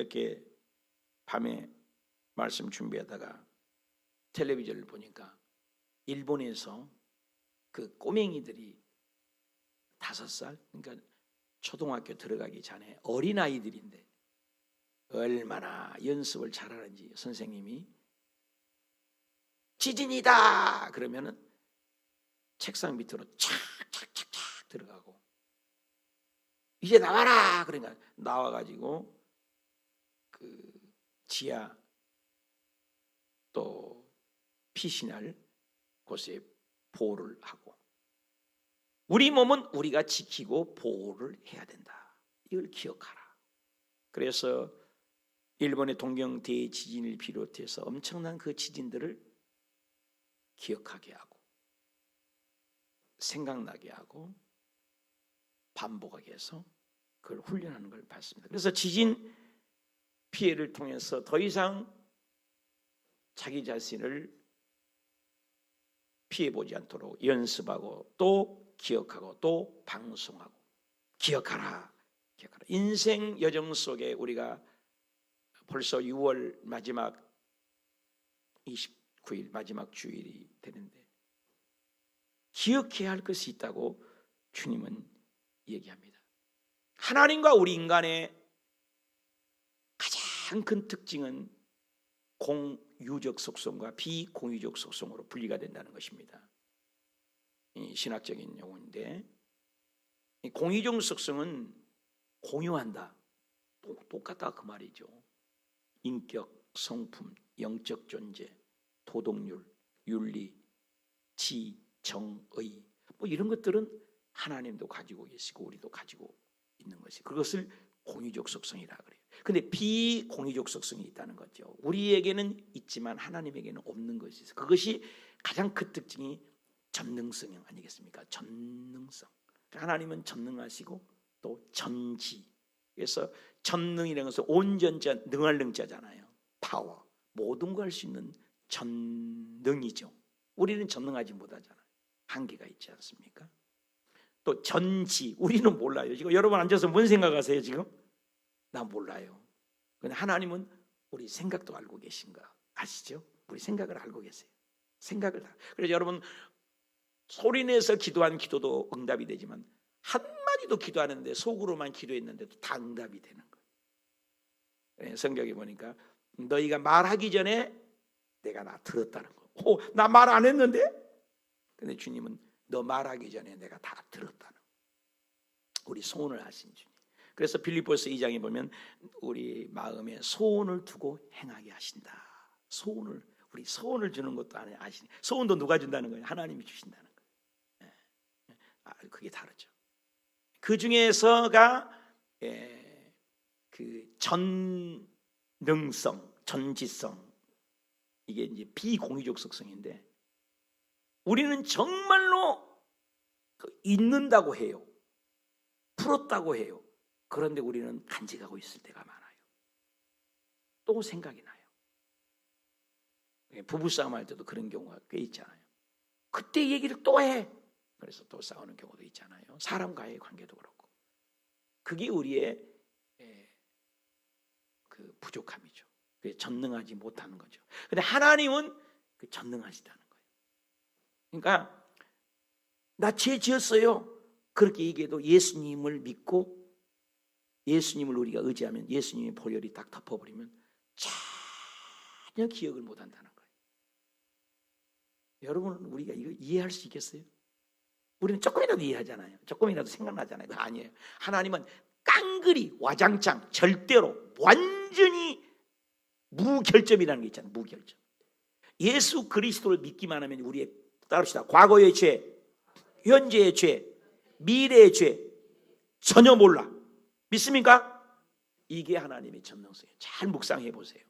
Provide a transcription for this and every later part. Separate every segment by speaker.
Speaker 1: 어저께 밤에 말씀 준비하다가 텔레비전을 보니까 일본에서 그 꼬맹이들이 5살, 그러니까 초등학교 들어가기 전에 어린아이들인데 얼마나 연습을 잘하는지 선생님이 지진이다 그러면은 책상 밑으로 착착착착 들어가고 이제 나와라 그러니까 나와가지고 그 지하 또 피신할 곳에 보호를 하고 우리 몸은 우리가 지키고 보호를 해야 된다. 이걸 기억하라. 그래서 일본의 동경 대지진을 비롯해서 엄청난 그 지진들을 기억하게 하고 생각나게 하고 반복하게 해서 그걸 훈련하는 걸 봤습니다. 그래서 지진 피해를 통해서 더 이상 자기 자신을 피해보지 않도록 연습하고 또 기억하고 또 방송하고 기억하라. 인생 여정 속에 우리가 벌써 6월 마지막 29일 마지막 주일이 되는데 기억해야 할 것이 있다고 주님은 얘기합니다. 하나님과 우리 인간의 가장 큰 특징은 공유적 속성과 비공유적 속성으로 분리가 된다는 것입니다. 이 신학적인 용어인데 이 공유적 속성은 공유한다. 똑같다 그 말이죠. 인격, 성품, 영적 존재, 도덕률, 윤리, 지, 정, 의 뭐 이런 것들은 하나님도 가지고 계시고 우리도 가지고 있는 것이 그것을 공유적 속성이라 그래요. 근데 비공유적 속성이 있다는 거죠. 우리에게는 있지만 하나님에게는 없는 것이 있어요. 그것이 가장 큰 특징이 전능성 아니겠습니까? 전능성. 하나님은 전능하시고 또 전지. 그래서 전능이라는 것은 온전자, 능할 능자잖아요. 파워. 모든 걸 할 수 있는 전능이죠. 우리는 전능하지 못하잖아요. 한계가 있지 않습니까? 또 전지. 우리는 몰라요. 지금 여러분 앉아서 뭔 생각하세요 지금? 나 몰라요. 근데 하나님은 우리 생각도 알고 계신 거 아시죠? 우리 생각을 알고 계세요. 생각을 다. 그래서 여러분 소리내서 기도한 기도도 응답이 되지만 한마디도 기도하는데 속으로만 기도했는데도 다 응답이 되는 거예요. 성경에 보니까 너희가 말하기 전에 내가 나 들었다는 거. 나 말 안 했는데? 근데 주님은 너 말하기 전에 내가 다 들었다는 거. 우리 소원을 하신 주님. 그래서 빌립보서 2장에 보면 우리 마음에 소원을 두고 행하게 하신다. 소원을 우리 소원을 주는 것도 아시네. 소원도 누가 준다는 거예요? 하나님이 주신다는 거예요. 그게 다르죠. 그 중에서가 그 전능성, 전지성 이게 이제 비공유적 속성인데 우리는 정말로 잊는다고 해요. 풀었다고 해요. 그런데 우리는 간직하고 있을 때가 많아요. 또 생각이 나요. 부부싸움 할 때도 그런 경우가 꽤 있잖아요. 그때 얘기를 또 해. 그래서 또 싸우는 경우도 있잖아요. 사람과의 관계도 그렇고. 그게 우리의 그 부족함이죠. 그게 전능하지 못하는 거죠. 근데 하나님은 그 전능하시다는 거예요. 그러니까 나 죄 지었어요. 그렇게 얘기해도 예수님을 믿고 예수님을 우리가 의지하면 예수님의 보혈이 딱 덮어버리면 전혀 기억을 못한다는 거예요. 여러분은 우리가 이거 이해할 수 있겠어요? 우리는 조금이라도 이해하잖아요. 조금이라도 생각나잖아요. 아니에요. 하나님은 깡그리 와장창 절대로 완전히 무결점이라는 게 있잖아요. 무결점. 예수 그리스도를 믿기만 하면 우리의 따릅시다. 과거의 죄, 현재의 죄, 미래의 죄 전혀 몰라. 믿습니까? 이게 하나님의 전능성이에요. 잘 묵상해 보세요.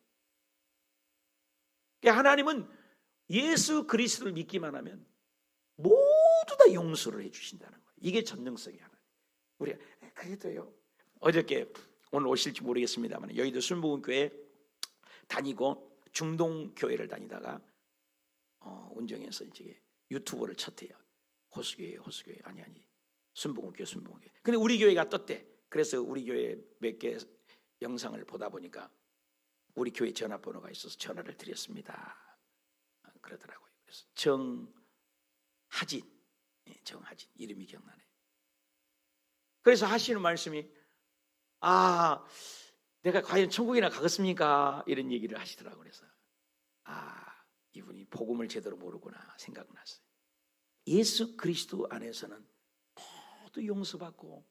Speaker 1: 하나님은 예수 그리스도를 믿기만 하면 모두 다 용서를 해주신다는 거예요. 이게 전능성이 하나님. 우리가 그래도요. 어저께 오늘 오실지 모르겠습니다만 여의도 순복음교회 다니고 중동교회를 다니다가 운정에서 이제 유튜브를 쳤대요. 호수교회 아니 순복음교회. 근데 우리 교회가 떴대. 그래서 우리 교회 몇 개 영상을 보다 보니까 우리 교회 전화번호가 있어서 전화를 드렸습니다. 그러더라고요. 그래서 정하진, 정하진 이름이 기억나네. 그래서 하시는 말씀이 내가 과연 천국이나 가겠습니까? 이런 얘기를 하시더라고요. 그래서 이분이 복음을 제대로 모르구나 생각났어요. 예수 그리스도 안에서는 모두 용서받고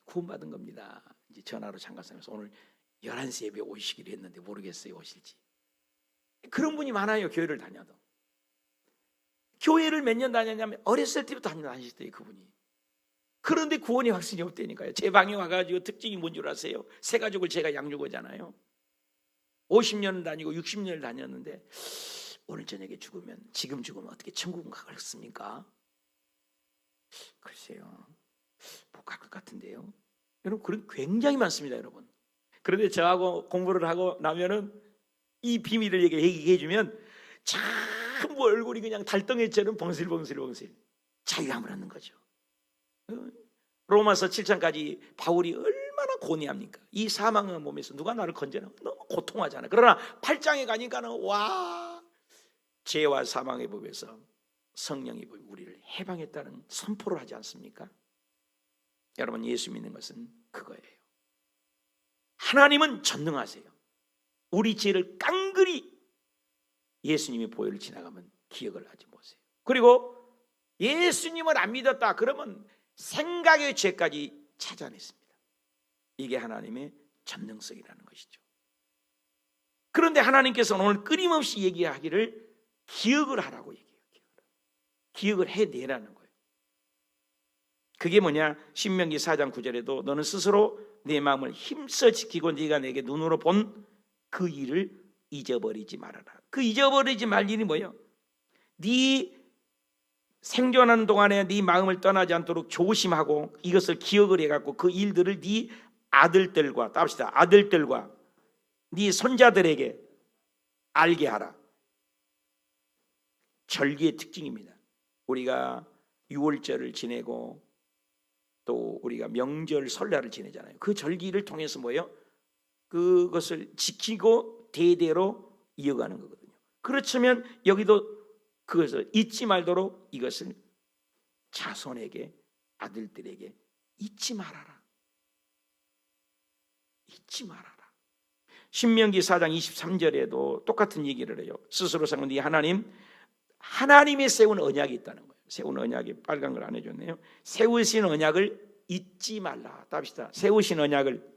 Speaker 1: 구원받은 겁니다. 이제 전화로 잠깐하면서 오늘 11시 예배 오시기로 했는데 모르겠어요 오실지. 그런 분이 많아요. 교회를 다녀도. 교회를 몇 년 다녔냐면 어렸을 때부터 다니셨대요 그분이. 그런데 구원의 확신이 없다니까요. 제 방에 와가지고 특징이 뭔 줄 아세요? 새 가족을 제가 양육하잖아요. 50년 다니고 60년을 다녔는데 오늘 저녁에 죽으면, 지금 죽으면 어떻게 천국 가겠습니까? 글쎄요, 못 갈 것 같은데요. 여러분, 그런 굉장히 많습니다, 여러분. 그런데 저하고 공부를 하고 나면은 이 비밀을 얘기해 주면 전부 얼굴이 그냥 달덩이처럼 봉실봉실 자유함을 얻는 거죠. 로마서 7장까지 바울이 얼마나 고뇌합니까? 이 사망의 몸에서 누가 나를 건져내? 너무 고통하잖아요. 그러나 8장에 가니까는 죄와 사망의 법에서 성령이 우리를 해방했다는 선포를 하지 않습니까? 여러분, 예수 믿는 것은 그거예요. 하나님은 전능하세요. 우리 죄를 깡그리 예수님의 보혈을 지나가면 기억을 하지 못해요. 그리고 예수님을 안 믿었다 그러면 생각의 죄까지 찾아냈습니다. 이게 하나님의 전능성이라는 것이죠. 그런데 하나님께서는 오늘 끊임없이 얘기하기를 기억을 하라고 얘기해요. 기억을 해내라는 거예요. 그게 뭐냐? 신명기 4장 9절에도 너는 스스로 내 마음을 힘써 지키고 네가 내게 눈으로 본 그 일을 잊어버리지 말아라. 그 잊어버리지 말 일이 뭐예요? 네 생존하는 동안에 네 마음을 떠나지 않도록 조심하고 이것을 기억을 해갖고 그 일들을 네 아들들과, 따봅시다, 아들들과 네 손자들에게 알게 하라. 절기의 특징입니다. 우리가 유월절을 지내고 또 우리가 명절 설날을 지내잖아요. 그 절기를 통해서 뭐예요? 그것을 지키고 대대로 이어가는 거거든요. 그렇다면 여기도 그것을 잊지 말도록 이것을 자손에게, 아들들에게 잊지 말아라. 잊지 말아라. 신명기 4장 23절에도 똑같은 얘기를 해요. 스스로 세운 네 하나님의 세운 언약이 있다는 거예요. 세운 언약이 빨간 걸 안 해줬네요. 세우신 언약을 잊지 말라. 답시다. 세우신 언약을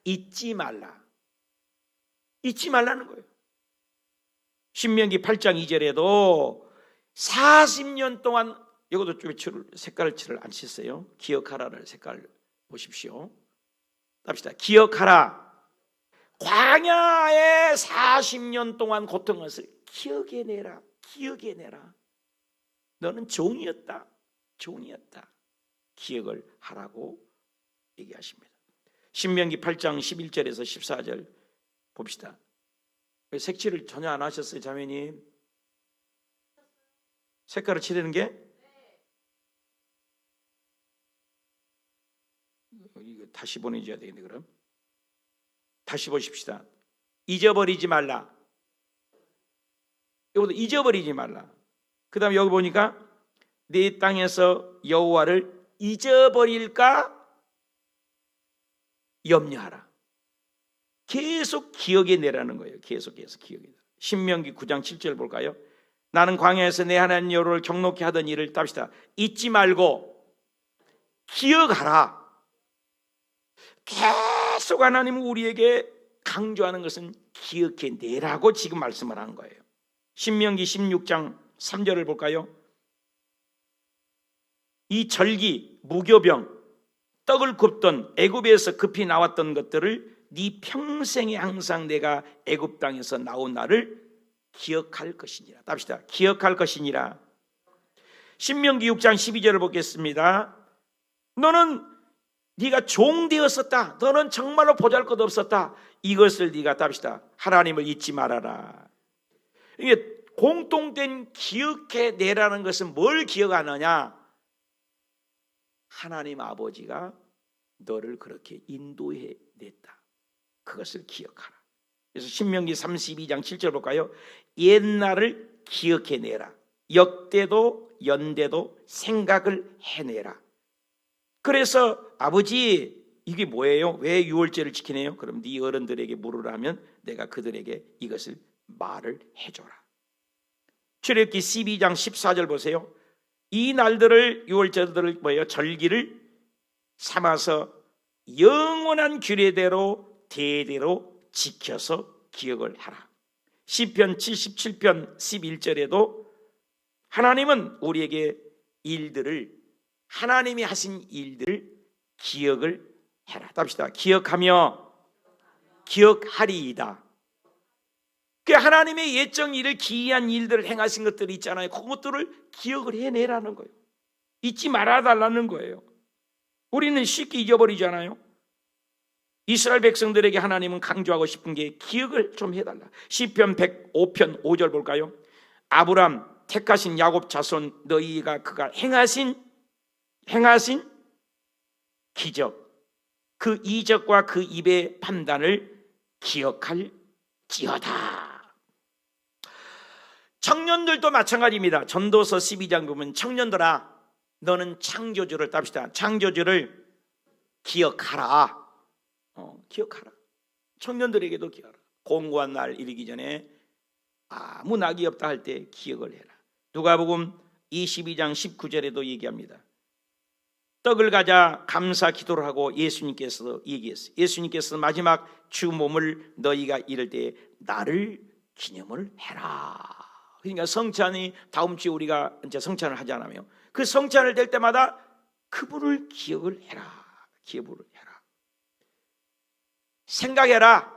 Speaker 1: 잊지 말라. 잊지 말라는 거예요. 신명기 8장 2절에도 40년 동안, 이것도 좀 색깔을 안 쳤어요. 기억하라를 색깔 보십시오. 답시다. 기억하라. 광야에 40년 동안 고통한 것을 기억해내라. 기억해내라. 너는 종이었다. 기억을 하라고 얘기하십니다. 신명기 8장 11절에서 14절 봅시다. 색칠을 전혀 안 하셨어요, 자매님? 색깔을 칠하는 게? 이거 다시 보내줘야 되겠네. 그럼 다시 보십시다. 잊어버리지 말라. 이것도 잊어버리지 말라. 그 다음에 여기 보니까 내 땅에서 여호와를 잊어버릴까 염려하라. 계속 기억에 내라는 거예요. 계속해서 기억에 내라. 신명기 9장 7절 볼까요? 나는 광야에서 내 하나님 여호와를 경록히 하던 일을, 답시다, 잊지 말고 기억하라. 계속 하나님은 우리에게 강조하는 것은 기억해 내라고 지금 말씀을 하는 거예요. 신명기 16장 3절을 볼까요? 이 절기, 무교병, 떡을 굽던 애굽에서 급히 나왔던 것들을 네 평생에 항상 내가 애굽 땅에서 나온 나를 기억할 것이니라. 답시다. 기억할 것이니라. 신명기 6장 12절을 보겠습니다. 너는 네가 종 되었었다. 너는 정말로 보잘것없었다. 이것을 네가, 답시다, 하나님을 잊지 말아라. 이게 공통된 기억해내라는 것은 뭘 기억하느냐? 하나님 아버지가 너를 그렇게 인도해 냈다. 그것을 기억하라. 그래서 신명기 32장 7절 볼까요? 옛날을 기억해내라. 역대도 연대도 생각을 해내라. 그래서 아버지 이게 뭐예요? 왜 유월절을 지키네요? 그럼 네 어른들에게 물으라면 내가 그들에게 이것을 말을 해줘라. 출애굽기 12장 14절 보세요. 이 날들을 유월절들을 뭐예요? 절기를 삼아서 영원한 규례대로 대대로 지켜서 기억을 하라. 시편 77편 11절에도 하나님은 우리에게 하나님이 하신 일들을 기억을 해라. 답시다. 기억하며 기억하리이다. 그 하나님의 예정 일을 기이한 일들을 행하신 것들이 있잖아요. 그것들을 기억을 해내라는 거예요. 잊지 말아달라는 거예요. 우리는 쉽게 잊어버리잖아요. 이스라엘 백성들에게 하나님은 강조하고 싶은 게 기억을 좀 해달라. 시편 105편 5절 볼까요? 아브람 택하신 야곱 자손 너희가 그가 행하신 기적, 그 이적과 그 입의 판단을 기억할지어다. 청년들도 마찬가지입니다. 전도서 12장 보면 청년들아 너는 창조주를 답시다. 창조주를 기억하라. 기억하라. 청년들에게도 기억하라. 공고한 날 이르기 전에 아무 낙이 없다 할 때 기억을 해라. 누가복음 22장 19절에도 얘기합니다. 떡을 가자 감사 기도를 하고 예수님께서 얘기했어요. 예수님께서 마지막 주 몸을 너희가 이를 때 나를 기념을 해라. 그러니까 성찬이 다음 주에 우리가 이제 성찬을 하잖아요. 그 성찬을 될 때마다 그분을 기억을 해라. 기억을 해라. 생각해라.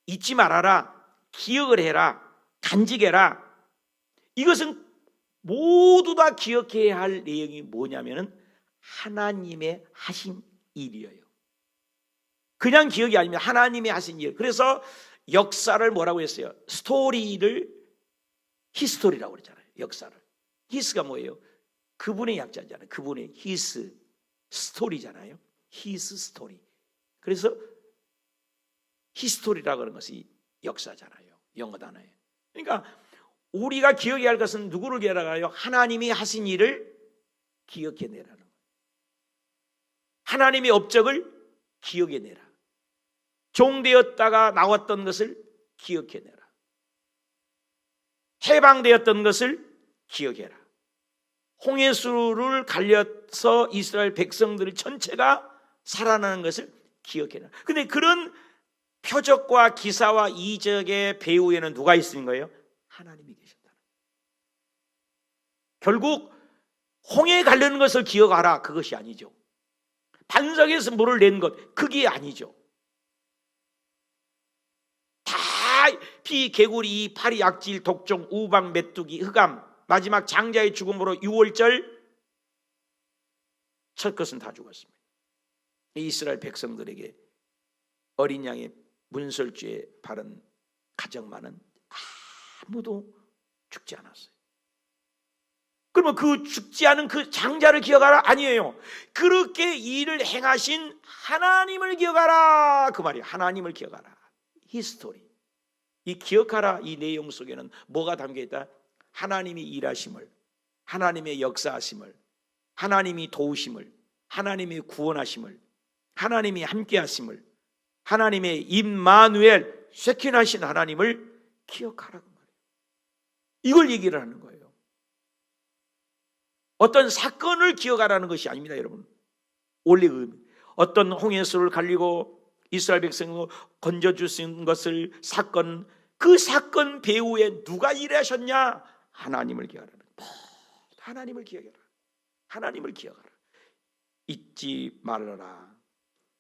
Speaker 1: 잊지 말아라. 기억을 해라. 간직해라. 이것은 모두 다 기억해야 할 내용이 뭐냐면은 하나님의 하신 일이에요. 그냥 기억이 아닙니다. 하나님의 하신 일. 그래서 역사를 뭐라고 했어요? 스토리를 히스토리라고 그러잖아요. 역사를. 히스가 뭐예요? 그분의 약자잖아요. 그분의 히스 스토리잖아요. 히스 스토리. 그래서 히스토리라고 하는 것이 역사잖아요. 영어 단어예요. 그러니까 우리가 기억해야 할 것은 누구를 기억하라요? 하나님이 하신 일을 기억해내라는 거예요. 하나님의 업적을 기억해내라. 종되었다가 나왔던 것을 기억해내라. 해방되었던 것을 기억해라. 홍해수를 갈려서 이스라엘 백성들 전체가 살아나는 것을 기억해라. 근데 그런 표적과 기사와 이적의 배후에는 누가 있는 거예요? 하나님이 계셨다. 결국 홍해 가려는 것을 기억하라. 그것이 아니죠. 반석에서 물을 낸 것, 그게 아니죠. 다 피, 개구리, 파리, 악질, 독종, 우방, 메뚜기, 흑암, 마지막 장자의 죽음으로 유월절 첫 것은 다 죽었습니다. 이스라엘 백성들에게 어린 양의 문설주에 바른 가정만은 아무도 죽지 않았어요. 그러면 그 죽지 않은 그 장자를 기억하라? 아니에요. 그렇게 일을 행하신 하나님을 기억하라. 그 말이에요. 하나님을 기억하라. 히스토리. 이 기억하라 이 내용 속에는 뭐가 담겨있다? 하나님이 일하심을, 하나님의 역사하심을, 하나님이 도우심을, 하나님이 구원하심을, 하나님이 함께하심을, 하나님의 임마누엘 쉐킨하신 하나님을 기억하라고 말해요. 이걸 얘기를 하는 거예요. 어떤 사건을 기억하라는 것이 아닙니다, 여러분. 원래 의미. 어떤 홍해수를 갈리고 이스라엘 백성을 건져주신 것을 사건, 그 사건 배후에 누가 일하셨냐? 하나님을 기억하라. 하나님을 기억해라. 하나님을 기억하라. 잊지 말아라.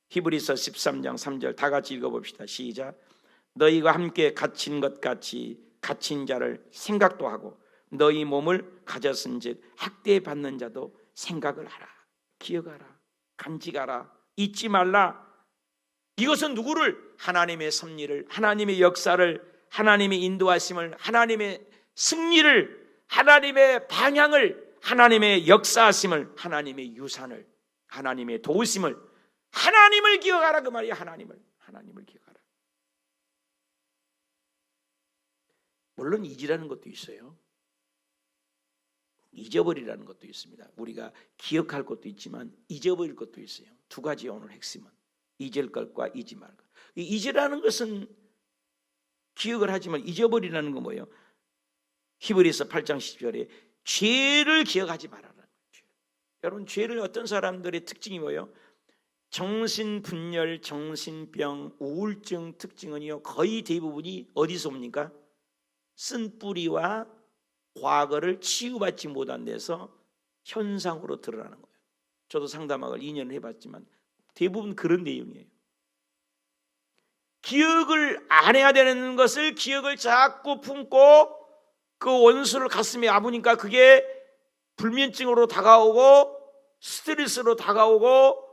Speaker 1: 히브리서 13장 3절 다 같이 읽어봅시다. 시작. 너희가 함께 갇힌 것 같이 갇힌 자를 생각도 하고 너희 몸을 가졌은즉 학대받는 자도 생각을 하라. 기억하라. 간직하라. 잊지 말라. 이것은 누구를? 하나님의 섭리를, 하나님의 역사를, 하나님의 인도하심을, 하나님의 승리를, 하나님의 방향을, 하나님의 역사하심을, 하나님의 유산을, 하나님의 도우심을, 하나님을 기억하라 그 말이야. 하나님을 기억하라. 물론 잊으라는 것도 있어요. 잊어버리라는 것도 있습니다. 우리가 기억할 것도 있지만 잊어버릴 것도 있어요. 두 가지의 오늘 핵심은 잊을 것과 잊지 말 것. 잊으라는 것은 기억을 하지만 잊어버리라는 건 뭐예요? 히브리서 8장 10절에 죄를 기억하지 말아라는 거죠. 여러분, 죄를 어떤 사람들의 특징이 뭐예요? 정신분열, 정신병, 우울증 특징은요, 거의 대부분이 어디서 옵니까? 쓴뿌리와 과거를 치유받지 못한 데서 현상으로 드러나는 거예요. 저도 상담학을 2년을 해봤지만 대부분 그런 내용이에요. 기억을 안 해야 되는 것을 기억을 자꾸 품고 그 원수를 가슴에 아부니까 그게 불면증으로 다가오고 스트레스로 다가오고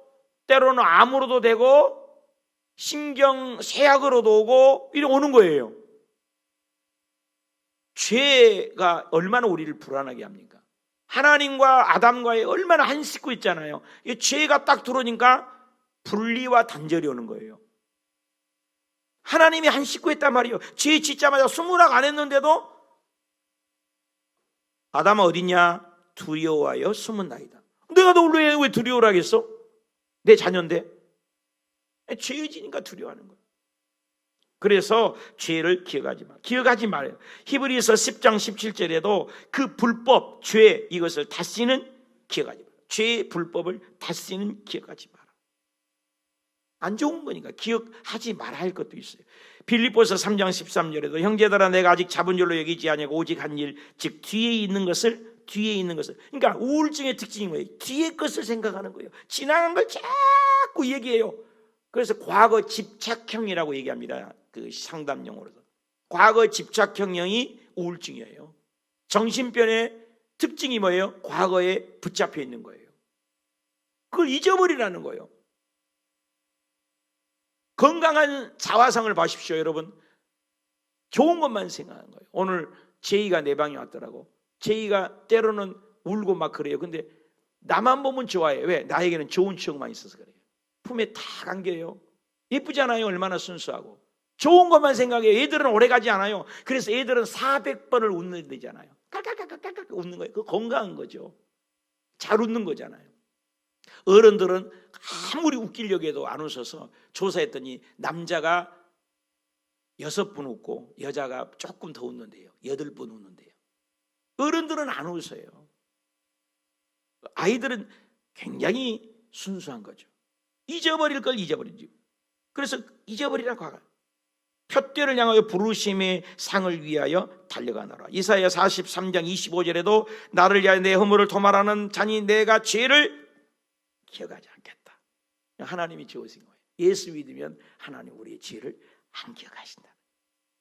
Speaker 1: 때로는 암으로도 되고 신경 쇠약으로도 오고 이렇게 오는 거예요. 죄가 얼마나 우리를 불안하게 합니까? 하나님과 아담과의 얼마나 한 식구 있잖아요. 이 죄가 딱 들어오니까 분리와 단절이 오는 거예요. 하나님이 한 식구 했단 말이에요. 죄 짓자마자 수문학 안 했는데도 아담아 어딨냐? 두려워하여 숨은나이다. 내가 너 왜 두려워를 하겠어? 내 자녀인데. 죄 지니까 두려워하는 거예요. 그래서 죄를 기억하지 말아요. 히브리서 10장 17절에도 그 불법, 죄 이것을 다시는 기억하지 마라. 죄의 불법을 다시는 기억하지 마라. 안 좋은 거니까 기억하지 말아야 할 것도 있어요. 빌립보서 3장 13절에도 형제들아 내가 아직 잡은 줄로 여기지 아니하고 오직 한 일, 즉 뒤에 있는 것을 그러니까 우울증의 특징이 뭐예요? 뒤에 것을 생각하는 거예요. 지나간 걸 자꾸 얘기해요. 그래서 과거 집착형이라고 얘기합니다. 그 상담 용어로서 과거 집착형이 우울증이에요. 정신병의 특징이 뭐예요? 과거에 붙잡혀 있는 거예요. 그걸 잊어버리라는 거예요. 건강한 자화상을 봐십시오, 여러분. 좋은 것만 생각하는 거예요. 오늘 제이가 내 방에 왔더라고. 제이가 때로는 울고 막 그래요. 근데 나만 보면 좋아해. 왜? 나에게는 좋은 추억만 있어서 그래요. 품에 탁 안겨요. 예쁘잖아요. 얼마나 순수하고. 좋은 것만 생각해요. 애들은 오래가지 않아요. 그래서 애들은 400번을 웃는 되잖아요. 깔깔깔깔깔 웃는 거예요. 그거 건강한 거죠. 잘 웃는 거잖아요. 어른들은 아무리 웃기려고 해도 안 웃어서 조사했더니 남자가 6번 웃고 여자가 조금 더 웃는데요. 8번 웃는데요. 어른들은 안 웃어요. 아이들은 굉장히 순수한 거죠. 잊어버릴 걸 잊어버리죠. 그래서 잊어버리라고 하라. 푯대를 향하여 부르심의 상을 위하여 달려가노라. 이사야 43장 25절에도 나를 위하여 내 허물을 도말하는 자니 내가 죄를 기억하지 않겠다. 하나님이 지으신 거예요. 예수 믿으면 하나님 우리의 죄를 안 기억하신다.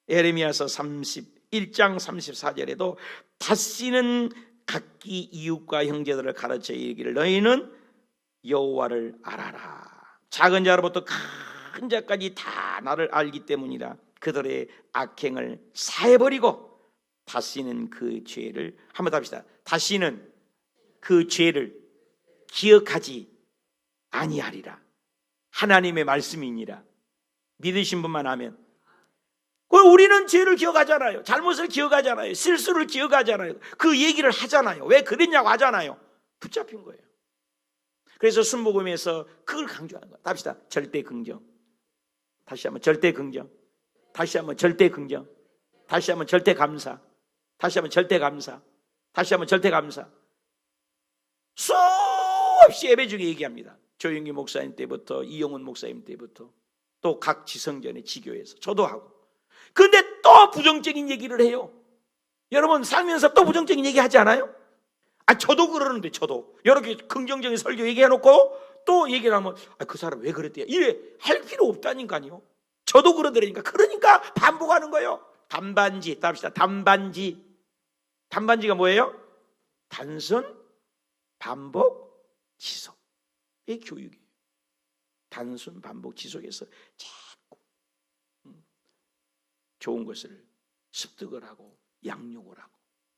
Speaker 1: 에레미야서 31장 34절에도 다시는 각기 이웃과 형제들을 가르쳐 이르기를 너희는 여호와를 알아라. 작은 자로부터 큰 자까지 다 나를 알기 때문이라. 그들의 악행을 사해버리고 다시는 그 죄를 한번 더 합시다. 다시는 그 죄를 기억하지 아니하리라. 하나님의 말씀이니라. 믿으신 분만 하면. 우리는 죄를 기억하잖아요. 잘못을 기억하잖아요. 실수를 기억하잖아요. 그 얘기를 하잖아요. 왜 그랬냐고 하잖아요. 붙잡힌 거예요. 그래서 순복음에서 그걸 강조하는 거예요. 합시다. 절대 긍정. 다시 한번 절대 긍정. 다시 한번 절대 긍정. 다시 한번 절대 감사. 다시 한번 절대 감사. 다시 한번 절대 감사. 수없이 예배 중에 얘기합니다. 조영기 목사님 때부터 이용훈 목사님 때부터 또 각 지성전의 지교에서 저도 하고. 근데 또 부정적인 얘기를 해요. 여러분 살면서 또 부정적인 얘기 하지 않아요? 저도 그러는데 저도 이렇게 긍정적인 설교 얘기해놓고 또 얘기를 하면 그 사람 왜 그랬대요? 이래 할 필요 없다니까요. 저도 그러더라니까. 그러니까 반복하는 거예요. 단반지 합시다. 단반지가 뭐예요? 단순, 반복, 지속. 이게 교육이에요. 단순, 반복, 지속해서 자꾸 좋은 것을 습득을 하고 양육을 하고.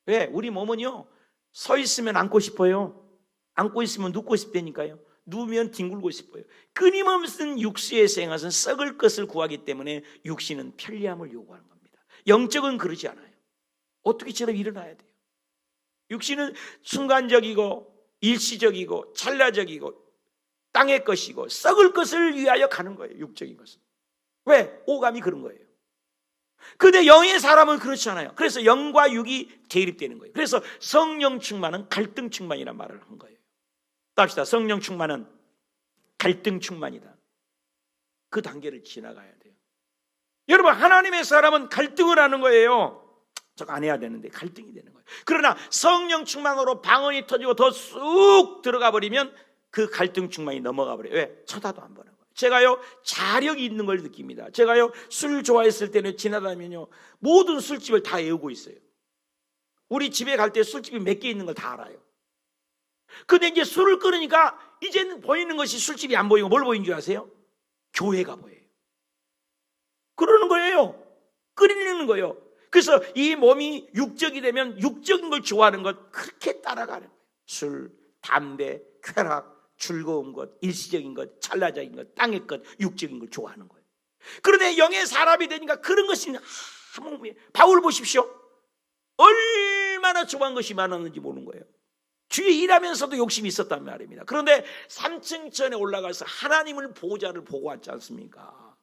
Speaker 1: 왜? 우리 몸은요 서 있으면 앉고 싶어요. 앉고 있으면 눕고 싶다니까요. 누우면 뒹굴고 싶어요. 끊임없는 육수의 생활은 썩을 것을 구하기 때문에 육신은 편리함을 요구하는 겁니다. 영적은 그러지 않아요. 어떻게처럼 일어나야 돼요. 육신은 순간적이고 일시적이고 찰나적이고 땅의 것이고 썩을 것을 위하여 가는 거예요. 육적인 것은. 왜? 오감이 그런 거예요. 근데 영의 사람은 그렇지 않아요. 그래서 영과 육이 대립되는 거예요. 그래서 성령 충만은 갈등 충만이라는 말을 한 거예요. 또 합시다. 성령 충만은 갈등 충만이다. 그 단계를 지나가야 돼요. 여러분, 하나님의 사람은 갈등을 하는 거예요. 저거 안 해야 되는데 갈등이 되는 거예요. 그러나 성령 충만으로 방언이 터지고 더 쑥 들어가 버리면 그 갈등 충만이 넘어가 버려요. 왜? 쳐다도 안 보는 거예요. 제가요, 자력이 있는 걸 느낍니다. 제가요, 술 좋아했을 때는 지나다니면요, 모든 술집을 다 외우고 있어요. 우리 집에 갈 때 술집이 몇 개 있는 걸 다 알아요. 근데 이제 술을 끊으니까 이제는 보이는 것이 술집이 안 보이고 뭘 보이는 줄 아세요? 교회가 보여요. 그러는 거예요. 끓이는 거예요. 그래서 이 몸이 육적이 되면 육적인 걸 좋아하는 것 그렇게 따라가는 거예요. 술, 담배, 쾌락, 즐거운 것, 일시적인 것, 찰나적인 것, 땅의 것, 육적인 걸 좋아하는 거예요. 그런데 영의 사람이 되니까 그런 것이 바울 보십시오. 얼마나 좋아한 것이 많았는지 모르는 거예요. 주에 일하면서도 욕심이 있었단 말입니다. 그런데 3층 전에 올라가서 하나님을 보호자를 보고 왔지 않습니까?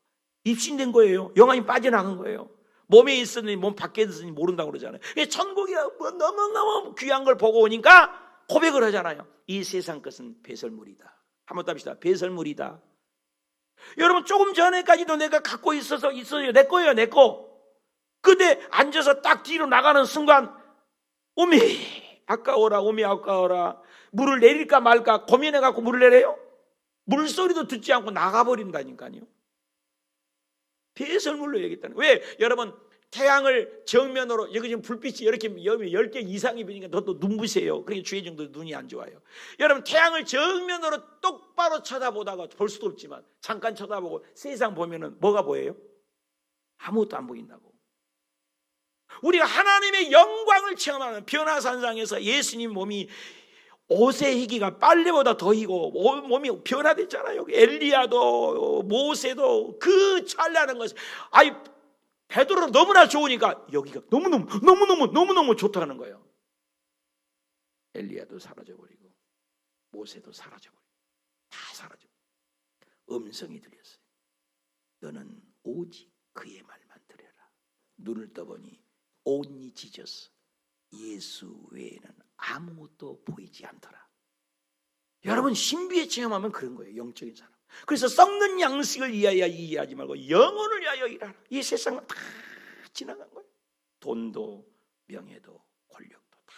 Speaker 1: 입신된 거예요. 영혼이 빠져나간 거예요. 몸에 있었는지 몸 밖에 있었는지 모른다고 그러잖아요. 천국이 너무너무 귀한 걸 보고 오니까 고백을 하잖아요. 이 세상 것은 배설물이다. 한번 답시다. 배설물이다. 여러분, 조금 전에까지도 내가 갖고 있어요. 내 거예요, 내 거. 근데 앉아서 딱 뒤로 나가는 순간 오미 아까워라, 오미 아까워라. 물을 내릴까 말까 고민해갖고 물을 내려요? 물소리도 듣지 않고 나가버린다니까요. 배설물로 얘기했다는 거예요. 왜? 여러분, 태양을 정면으로, 여기 지금 불빛이 이렇게 10개 이상이 비니까 너도 눈부세요. 그러니까 주의 정도 눈이 안 좋아요. 여러분, 태양을 정면으로 똑바로 쳐다보다가 볼 수도 없지만 잠깐 쳐다보고 세상 보면은 뭐가 보여요? 아무것도 안 보인다고. 우리가 하나님의 영광을 체험하는 변화산상에서 예수님 몸이 옷의 희기가 빨래보다 더 희고 몸이 변화됐잖아요. 엘리야도 모세도 그 찰나는 것이, 아이 베드로 너무나 좋으니까 여기가 너무너무 좋다는 거예요. 엘리야도 사라져버리고 모세도 사라져버리고 다 사라져버리고 음성이 들렸어요. 너는 오직 그의 말만 들으라. 눈을 떠보니 온이 짖었어. 예수 외에는 아무것도 보이지 않더라. 여러분, 신비에 체험하면 그런 거예요. 영적인 사람. 그래서 썩는 양식을 위하여 일하지 말고 영혼을 위하여 일하라. 이 세상은 다 지나간 거예요. 돈도 명예도 권력도 다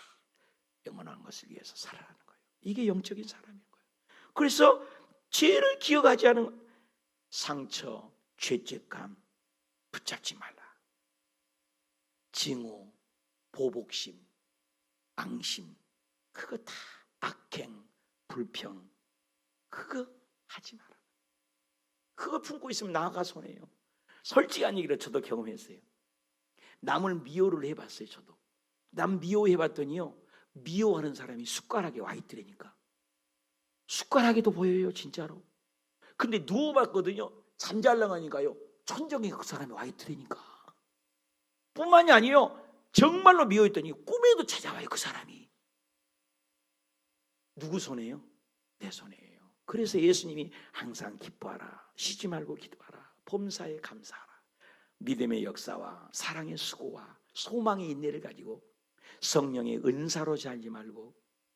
Speaker 1: 영원한 것을 위해서 살아가는 거예요. 이게 영적인 사람인 거예요. 그래서 죄를 기억하지 않은 상처, 죄책감 붙잡지 말라. 증오, 보복심, 앙심, 그거 다 악행, 불평, 그거 하지 마라. 그거 품고 있으면 나가 손해요. 솔직한 얘기를 저도 경험했어요. 남을 미워를 해봤어요. 저도 남 미워해봤더니요, 미워하는 사람이 숟가락에 와 있더라니까. 숟가락에도 보여요, 진짜로. 근데 누워봤거든요. 잠잘랑하니까요, 천정에 그 사람이 와 있더라니까. 뿐만이 아니에요, 정말로 미워했더니 꿈에도 찾아와요, 그 사람이. 누구 손에요? 내 손에요. 그래서 예수님이 항상 기뻐하라, 쉬지 말고 기도하라, 범사에 감사하라, 믿음의 역사와 사랑의 수고와 소망의 인내를 가지고 성령의 은사로 살지 말고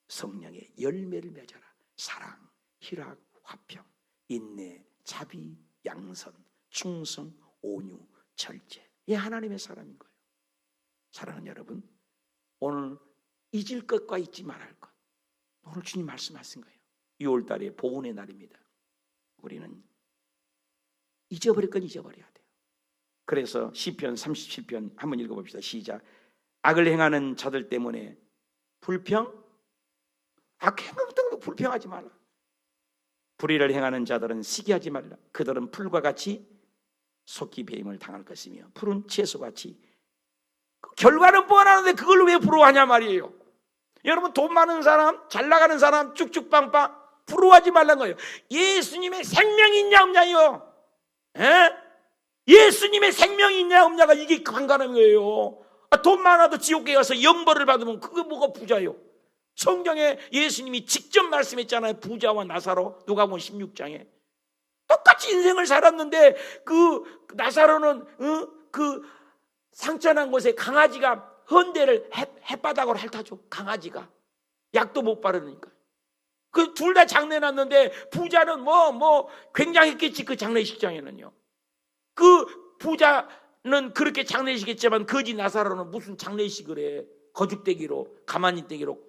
Speaker 1: 성령의 열매를 맺어라. 사랑, 희락, 화평, 인내, 자비, 양선, 충성, 온유, 절제. 이 하나님의 사람인 거예요. 사랑하는 여러분, 오늘 잊을 것과 잊지 말할 것, 오늘 주님 말씀하신 거예요. 6월달에 보훈의 날입니다. 우리는 잊어버릴 건 잊어버려야 돼요. 그래서 시편 37편 한번 읽어봅시다. 시작. 악을 행하는 자들 때문에 불평? 악 행하는 때문에 불평하지 말라. 불의를 행하는 자들은 시기하지 말라. 그들은 풀과 같이 속히 배임을 당할 것이며 푸른 채소같이. 결과는 뻔하는데 그걸 왜 부러워하냐 말이에요. 여러분, 돈 많은 사람, 잘 나가는 사람, 쭉쭉빵빵 부러워하지 말라는 거예요. 예수님의 생명이 있냐 없냐요. 예수님의 생명이 있냐 없냐가 이게 관건한 거예요. 돈 많아도 지옥에 가서 영벌을 받으면 그게 뭐가 부자요? 성경에 예수님이 직접 말씀했잖아요. 부자와 나사로, 누가복음 16장에 똑같이 인생을 살았는데 그 나사로는 그 상처난 곳에 강아지가 헌대를 햇바닥으로 핥아줘. 강아지가 약도 못 바르니까. 그 둘 다 장례났는데 부자는 뭐 굉장했겠지. 그 장례식장에는요. 그 부자는 그렇게 장례식했지만 거지 나사로는 무슨 장례식을 해. 거죽대기로 가만히 떼기로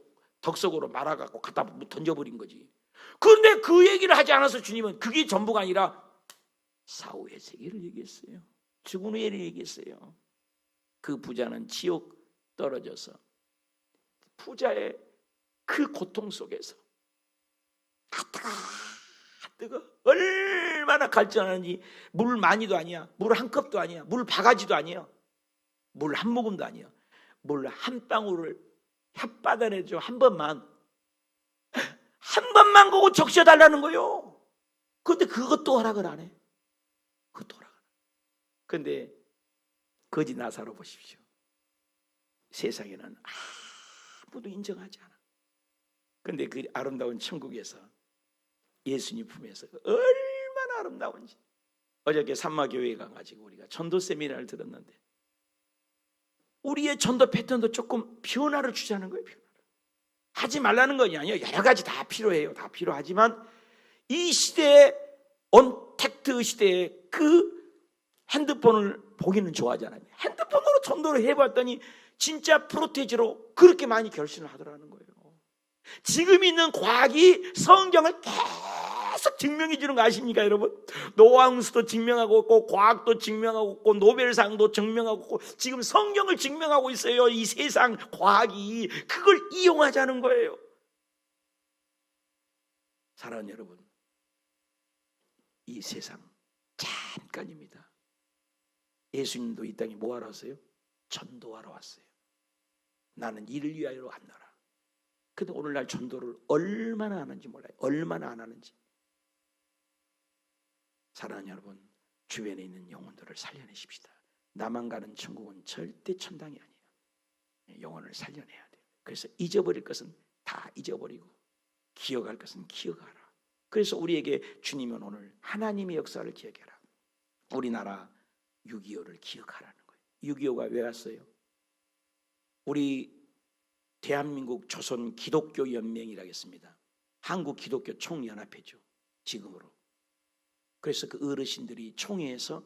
Speaker 1: 덕석으로 말아갖고 갖다 던져버린 거지. 그런데 그 얘기를 하지 않아서 주님은 그게 전부가 아니라 사후의 세계를 얘기했어요. 죽은 후에 얘기했어요. 그 부자는 지옥 떨어져서 부자의 그 고통 속에서 뜨거 얼마나 갈증하는지. 물 많이도 아니야. 물 한 컵도 아니야. 물 바가지도 아니야. 물 한 모금도 아니야. 물 한 방울을 혓바닥에 줘. 한 번만 그거 적셔달라는 거요. 그런데 그것도 허락을 안 해. 그것도 허락을 안 해. 그런데 거지 나사로 보십시오. 세상에는 아무도 인정하지 않아. 그런데 그 아름다운 천국에서 예수님 품에서 얼마나 아름다운지. 어저께 산마교회에 가가지고 우리가 전도 세미나를 들었는데 우리의 전도 패턴도 조금 변화를 주자는 거예요. 변화를. 하지 말라는 건 아니에요. 여러 가지 다 필요해요. 다 필요하지만 이 시대에 언택트 시대에 그 핸드폰을 보기는 좋아하잖아요. 핸드폰으로 전도를 해봤더니 진짜 프로테지로 그렇게 많이 결신을 하더라는 거예요. 지금 있는 과학이 성경을 계속 증명해 주는 거 아십니까, 여러분? 노왕수도 증명하고 있고 과학도 증명하고 있고 노벨상도 증명하고 있고 지금 성경을 증명하고 있어요. 이 세상 과학이 그걸 이용하자는 거예요. 사랑하는 여러분, 이 세상 잠깐입니다. 예수님도 이 땅에 뭐하러 왔어요? 전도하러 왔어요. 나는 이를 위하여 왔노라. 근데 오늘날 전도를 얼마나 하는지 몰라요. 얼마나 안 하는지. 사랑하는 여러분, 주변에 있는 영혼들을 살려내십시다. 나만 가는 천국은 절대 천당이 아니에요. 영혼을 살려내야 돼요. 그래서 잊어버릴 것은 다 잊어버리고 기억할 것은 기억하라. 그래서 우리에게 주님은 오늘 하나님의 역사를 기억해라. 우리나라 6.25를 기억하라는 거예요. 6.25가 왜 왔어요? 우리 대한민국 조선 기독교 연맹이라겠습니다. 한국 기독교 총연합회죠. 지금으로. 그래서 그 어르신들이 총회에서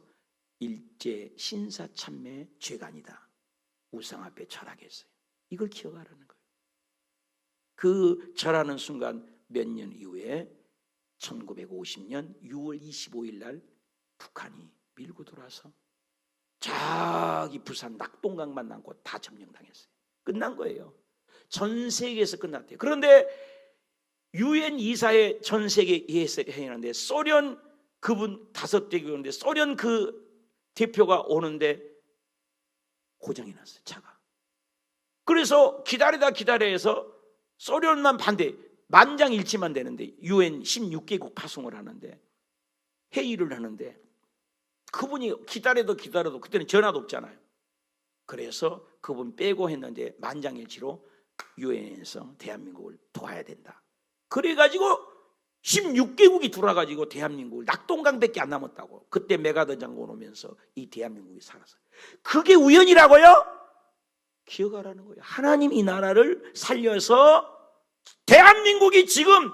Speaker 1: 일제 신사참매 죄가 아니다. 우상 앞에 절하겠어요. 이걸 기억하라는 거예요. 그 절하는 순간 몇 년 이후에 1950년 6월 25일 날 북한이 밀고 들어와서 저기 부산 낙동강만 남고 다 점령당했어요. 끝난 거예요. 전 세계에서 끝났대요. 그런데 유엔 이사회 전 세계 회의하는데 소련 그분 5대 오는데 소련 그 대표가 오는데 고장이 났어요. 차가. 그래서 기다리다 해서 소련만 반대, 만장일치만 되는데 유엔 16개국 파송을 하는데 회의를 하는데 그분이 기다려도 그때는 전화도 없잖아요. 그래서 그분 빼고 했는데 만장일치로 유엔에서 대한민국을 도와야 된다. 그래가지고 16개국이 돌아가지고 대한민국을 낙동강밖에 안 남았다고. 그때 메가더 장군 오면서 이 대한민국이 살았어요. 그게 우연이라고요? 기억하라는 거예요. 하나님 이 나라를 살려서 대한민국이 지금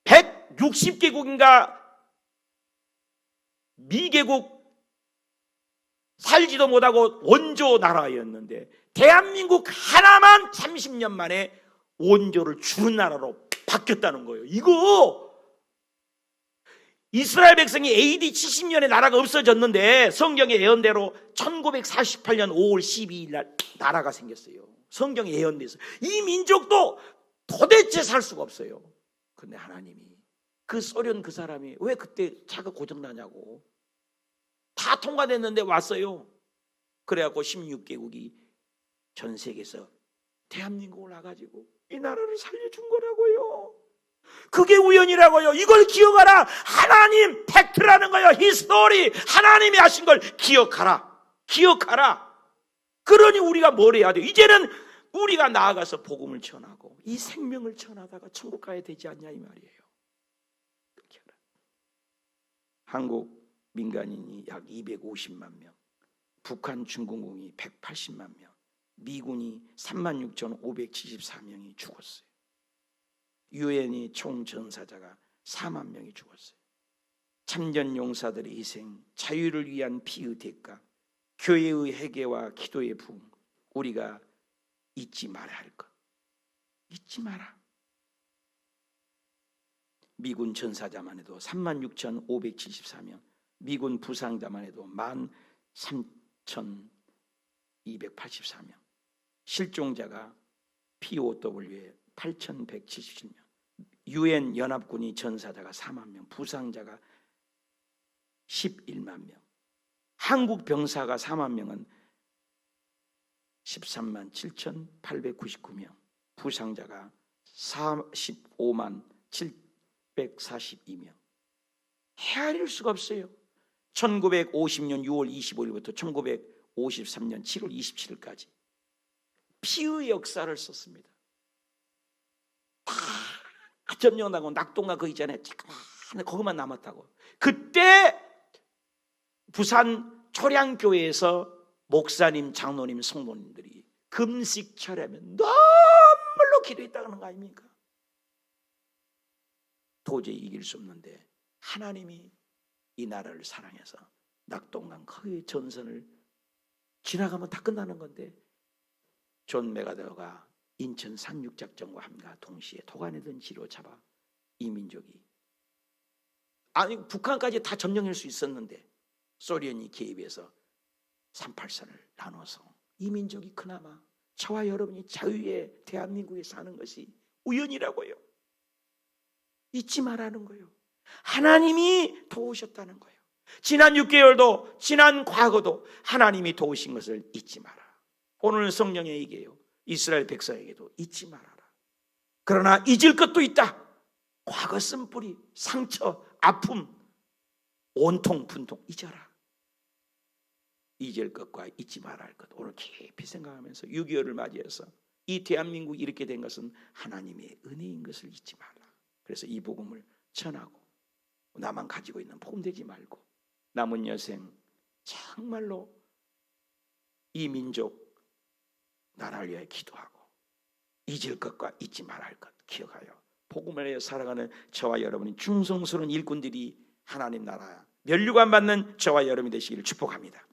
Speaker 1: 160개국인가 미개국 살지도 못하고 원조 나라였는데 대한민국 하나만 30년 만에 원조를 주는 나라로 바뀌었다는 거예요. 이거 이스라엘 백성이 AD 70년에 나라가 없어졌는데 성경의 예언대로 1948년 5월 12일 날 나라가 생겼어요. 성경의 예언대에서 이 민족도 도대체 살 수가 없어요. 그런데 하나님이 그 소련 그 사람이 왜 그때 차가 고장나냐고 다 통과됐는데 왔어요. 그래갖고 16개국이 전 세계에서 대한민국을 와가지고 이 나라를 살려준 거라고요. 그게 우연이라고요. 이걸 기억하라. 하나님 팩트라는 거예요. 히스토리. 하나님이 하신 걸 기억하라. 기억하라. 그러니 우리가 뭘 해야 돼요? 이제는 우리가 나아가서 복음을 전하고 이 생명을 전하다가 천국 가야 되지 않냐 이 말이에요. 그렇게 하라. 한국 민간인이 약 250만 명, 북한 중공군이 180만 명, 미군이 36,574명이 죽었어요. 유엔이 총 전사자가 4만 명이 죽었어요. 참전 용사들의 희생, 자유를 위한 피의 대가, 교회의 회개와 기도의 부흥, 우리가 잊지 말아야 할 것. 잊지 마라. 미군 전사자만 해도 36,574명, 미군 부상자만 해도 13,284명, 실종자가 POW에 8,177명, UN 연합군이 전사자가 4만 명, 부상자가 11만 명, 한국 병사가 4만 명은 13만 7,899명, 부상자가 45만 742명. 헤아릴 수가 없어요. 1950년 6월 25일부터 1953년 7월 27일까지 피의 역사를 썼습니다. 다 점령하고 낙동강 그 있잖아요. 거기만 남았다고. 그때 부산 초량교회에서 목사님, 장로님, 성도님들이 금식 철회하면 눈물로 기도했다는 거 아닙니까? 도저히 이길 수 없는데 하나님이 이 나라를 사랑해서 낙동강 거의 전선을 지나가면 다 끝나는 건데 존 메가더가 인천 상륙작전과 함과 동시에 도가니든 지로 잡아 이 민족이 아니 북한까지 다 점령할 수 있었는데 소련이 개입해서 38선을 나눠서 이 민족이 그나마 저와 여러분이 자유의 대한민국에 사는 것이 우연이라고요. 잊지 말라는 거예요. 하나님이 도우셨다는 거예요. 지난 6개월도 지난 과거도 하나님이 도우신 것을 잊지 마라. 오늘 성령에 얘기해요. 이스라엘 백성에게도 잊지 말아라. 그러나 잊을 것도 있다. 과거 쓴뿌리, 상처, 아픔, 온통, 분통 잊어라. 잊을 것과 잊지 말아야 할 것 오늘 깊이 생각하면서 6.25를 맞이해서 이 대한민국이 이렇게 된 것은 하나님의 은혜인 것을 잊지 말라. 그래서 이 복음을 전하고 나만 가지고 있는 복음 되지 말고 남은 여생 정말로 이 민족 나라를 위해 기도하고 잊을 것과 잊지 말아야 할 것 기억하여 복음을 위해 살아가는 저와 여러분이 충성스러운 일꾼들이 하나님 나라 면류관 받는 저와 여러분이 되시기를 축복합니다.